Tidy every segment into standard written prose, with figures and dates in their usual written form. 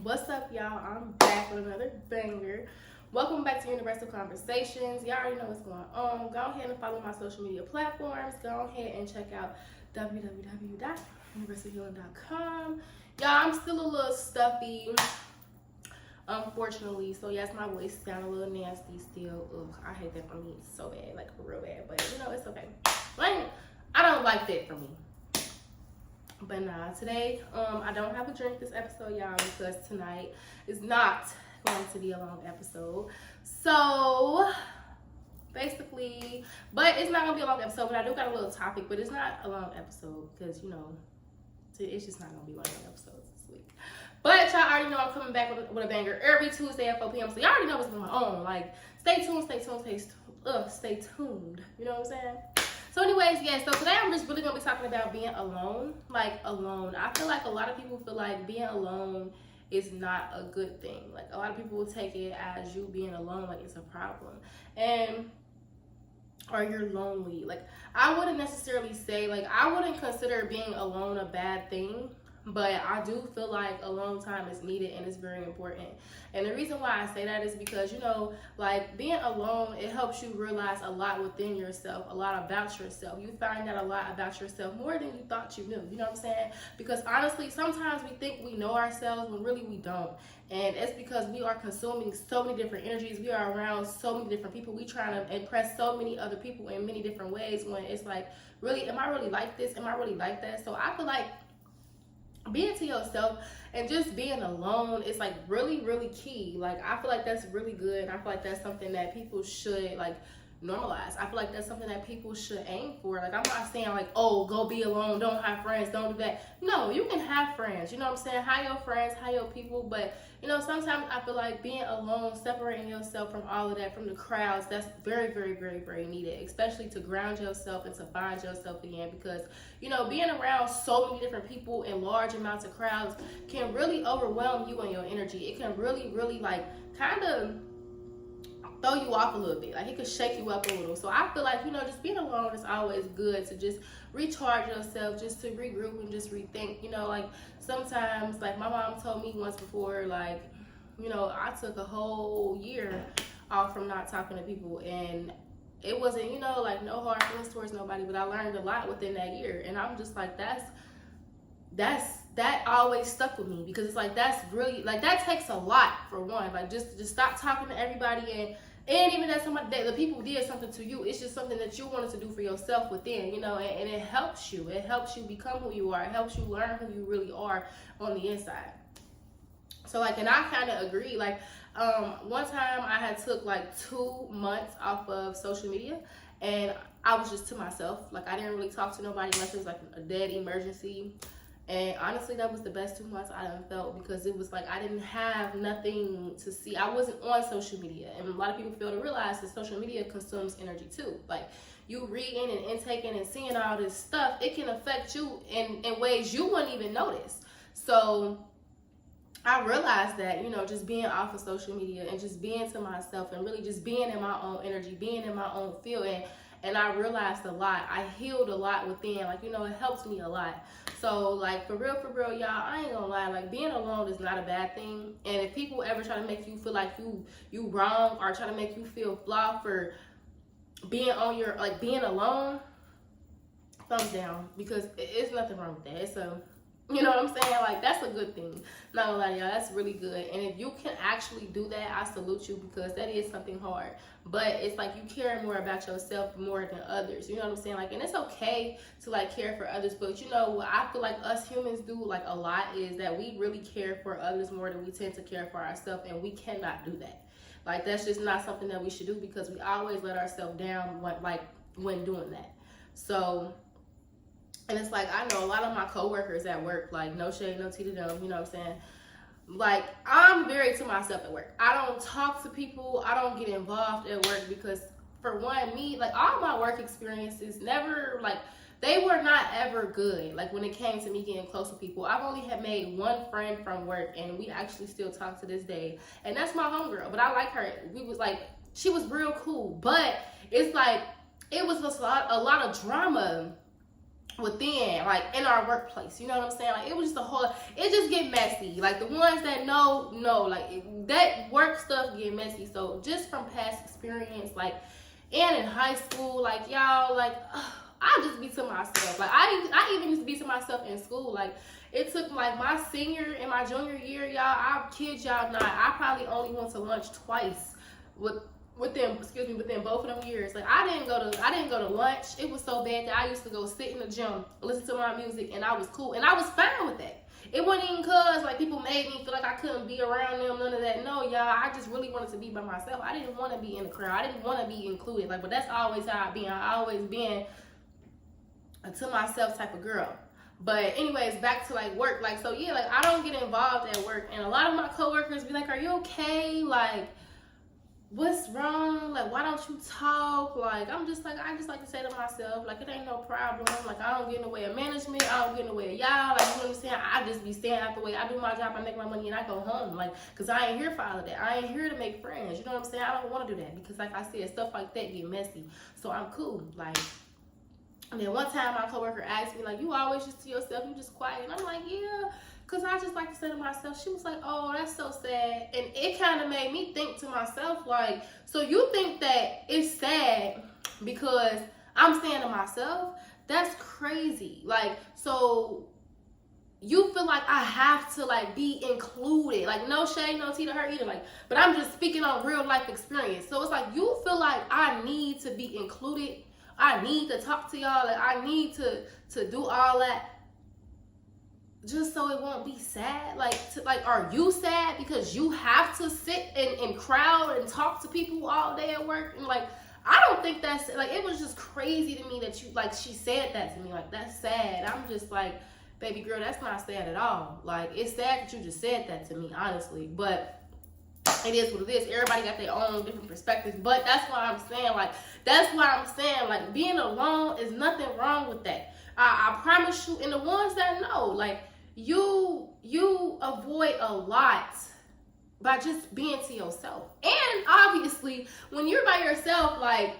What's up, y'all? I'm back with another banger. Welcome back to Universal Conversations. Y'all already know what's going on. Go ahead and follow my social media platforms. Go ahead and check out www.universalhealing.com. Y'all, I'm still a little stuffy, unfortunately. So, yes, my voice sounds a little nasty still. Ugh, I hate that for me so bad, like real bad. But, it's okay. I don't like that for me. But nah, today, I don't have a drink this episode, y'all, because tonight is not going to be a long episode. So, basically, but it's not going to be a long episode, but I do got a little topic, but it's not a long episode because, it's just not going to be one of the episodes this week. But y'all already know I'm coming back with a banger every Tuesday at 4 p.m. So y'all already know what's going on. Like, stay tuned. Stay tuned. You know what I'm saying? So anyways, so today I'm just really going to be talking about being alone. Like, alone. I feel like a lot of people feel like being alone is not a good thing. Like, a lot of people will take it as you being alone, like it's a problem. Or you're lonely. Like, I wouldn't necessarily say, like, I wouldn't consider being alone a bad thing. But I do feel like alone time is needed and it's very important. And the reason why I say that is because, like being alone, it helps you realize a lot within yourself, a lot about yourself. You find out a lot about yourself more than you thought you knew. You know what I'm saying? Because honestly, sometimes we think we know ourselves when really we don't. And it's because we are consuming so many different energies. We are around so many different people. We trying to impress so many other people in many different ways when it's like, really, am I really like this? Am I really like that? So I feel like being to yourself and just being alone is like really, really key. Like, I feel like that's really good. And I feel like that's something that people should like normalize. I feel like that's something that people should aim for. Like, I'm not saying like, oh, go be alone, don't have friends, don't do that. No, you can have friends, you know what I'm saying? Have your friends, have your people. But sometimes I feel like being alone, separating yourself from all of that, from the crowds, that's very, very, very, very needed, especially to ground yourself and to find yourself again. Because being around so many different people in large amounts of crowds can really overwhelm you and your energy. It can really, really like kind of throw you off a little bit. Like, it could shake you up a little. So I feel like, just being alone is always good to just recharge yourself, just to regroup and just rethink. Like, sometimes, like, my mom told me once before, like, I took a whole year off from not talking to people. And it wasn't, like, no hard feelings towards nobody, but I learned a lot within that year. And I'm just like, that always stuck with me, because it's like, that's really, like, that takes a lot, for one. Like, just stop talking to everybody, and even that the people did something to you, it's just something that you wanted to do for yourself within, and it helps you. It helps you become who you are. It helps you learn who you really are on the inside. So, like, and I kind of agree. Like, one time I had took like 2 months off of social media, and I was just to myself. Like, I didn't really talk to nobody unless it was like a dead emergency. And honestly, that was the best 2 months I ever felt, because it was like I didn't have nothing to see. I wasn't on social media. And a lot of people fail to realize that social media consumes energy too. Like, you reading and intaking and seeing all this stuff, it can affect you in ways you wouldn't even notice. So I realized that, just being off of social media and just being to myself and really just being in my own energy, being in my own field, and I realized a lot. I healed a lot within. Like, it helped me a lot. So, like, for real, y'all, I ain't gonna lie. Like, being alone is not a bad thing. And if people ever try to make you feel like you wrong, or try to make you feel flawed for being being alone, thumbs down, because it's nothing wrong with that. So, you know what I'm saying? Like, that's a good thing. Not gonna lie to y'all, that's really good. And if you can actually do that, I salute you, because that is something hard. But it's like you care more about yourself more than others. You know what I'm saying? Like, and it's okay to like care for others, but what I feel like us humans do like a lot is that we really care for others more than we tend to care for ourselves, and we cannot do that. Like, that's just not something that we should do, because we always let ourselves down when doing that. So, and it's like, I know a lot of my coworkers at work, like, no shade, no tea to them, you know what I'm saying? Like, I'm very to myself at work. I don't talk to people. I don't get involved at work, because, for one, like, all my work experiences never, like, they were not ever good. Like, when it came to me getting close to people, I've only had made one friend from work, and we actually still talk to this day. And that's my homegirl. But I like her. She was real cool. But it's like, it was just a lot of drama within, like in our workplace, you know what I'm saying? Like it was just a whole, it just get messy. Like the ones that know, like that work stuff get messy. So just from past experience, like, and in high school, like y'all, like I just be to myself. Like I even used to be to myself in school. Like it took like my senior and my junior year, y'all. I kid y'all not. I probably only went to lunch twice within both of them years. Like I didn't go to lunch. It was so bad that I used to go sit in the gym, listen to my music, and I was cool, and I was fine with that. It wasn't even cause like people made me feel like I couldn't be around them, none of that. No, y'all, I just really wanted to be by myself. I didn't want to be in the crowd. I didn't want to be included. Like, but that's always how I been. I always been a to myself type of girl. But anyways, back to like work. Like, so yeah, like I don't get involved at work, and a lot of my coworkers be like, "Are you okay? Like, what's wrong? Like, why don't you talk?" Like, I just like to say to myself, like, it ain't no problem. Like, I don't get in the way of management. I don't get in the way of y'all. Like, you know what I'm saying? I just be staying out the way. I do my job. I make my money, and I go home. Like, because I ain't here for all of that. I ain't here to make friends. You know what I'm saying? I don't want to do that because, like I said, stuff like that get messy. So I'm cool. Like, and then one time my coworker asked me, like, "You always just to yourself, you just quiet?" And I'm like, "Yeah, because I just like to say to myself." She was like, "Oh, that's so sad." And it kind of made me think to myself, like, so you think that it's sad because I'm saying to myself? That's crazy. Like, so you feel like I have to like be included. Like, no shade, no tea to her either. Like, but I'm just speaking on real life experience. So it's like you feel like I need to be included. I need to talk to y'all. Like, I need to do all that just so it won't be sad. Like, are you sad because you have to sit and crowd and talk to people all day at work? And like, I don't think that's, like, it was just crazy to me that you, like, she said that to me. Like, that's sad. I'm just like, baby girl, that's not sad at all. Like, it's sad that you just said that to me, honestly. But it is what it is. Everybody got their own different perspectives. But that's why I'm saying, like, being alone is nothing wrong with that. I promise you, and the ones that know, like, you avoid a lot by just being to yourself. And obviously, when you're by yourself, like,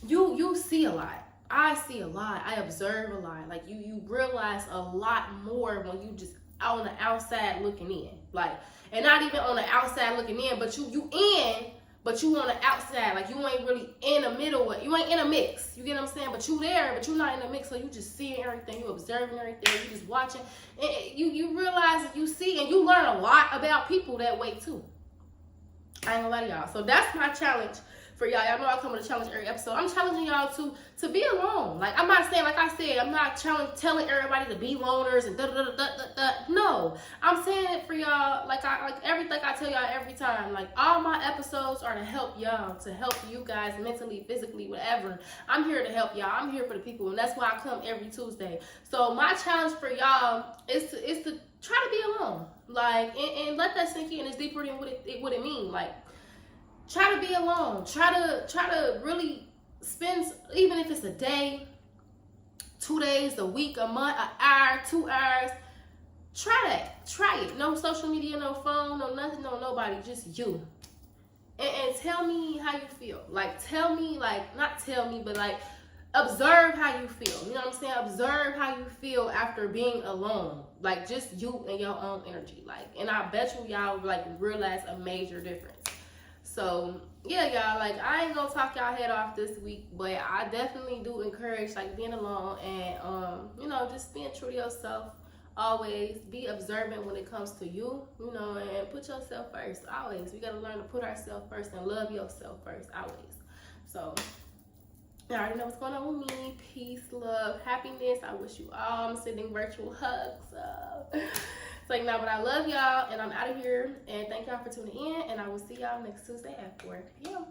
you see a lot. I see a lot. I observe a lot. Like, you realize a lot more when you just on the outside looking in. Like, and not even on the outside looking in, but you in, but you on the outside. Like, you ain't really in the middle. You ain't in a mix. You get what I'm saying? But you there, but you not in the mix. So you just seeing everything. You observing everything. You just watching. And you realize that you see and you learn a lot about people that way too. I ain't gonna lie to y'all. So that's my challenge for y'all. Y'all know I come with a challenge every episode. I'm challenging y'all to be alone. Like, I'm not saying, like I said, I'm not telling everybody to be loners and da. No, I'm saying it for y'all. Like everything I tell y'all every time. Like, all my episodes are to help y'all, to help you guys mentally, physically, whatever. I'm here to help y'all. I'm here for the people, and that's why I come every Tuesday. So my challenge for y'all is to try to be alone. Like, and let that sink in. It's deeper than what it means. Like, try to be alone. Try to really spend, even if it's a day, 2 days, a week, a month, an hour, 2 hours. Try that. Try it. No social media, no phone, no nothing, no nobody. Just you. And tell me how you feel. Like, tell me, like, not tell me, but like, observe how you feel. You know what I'm saying? Observe how you feel after being alone. Like, just you and your own energy. Like, and I bet y'all like realize a major difference. So yeah, y'all, like, I ain't gonna talk y'all head off this week, but I definitely do encourage like being alone and you know, just being true to yourself. Always be observant when it comes to you, you know, and put yourself first. Always, we gotta learn to put ourselves first and love yourself first. Always. So you already know what's going on with me. Peace, love, happiness. I wish you all. I'm sending virtual hugs. It's like, now, but I love y'all, and I'm out of here. And thank y'all for tuning in, and I will see y'all next Tuesday at 4 p.m.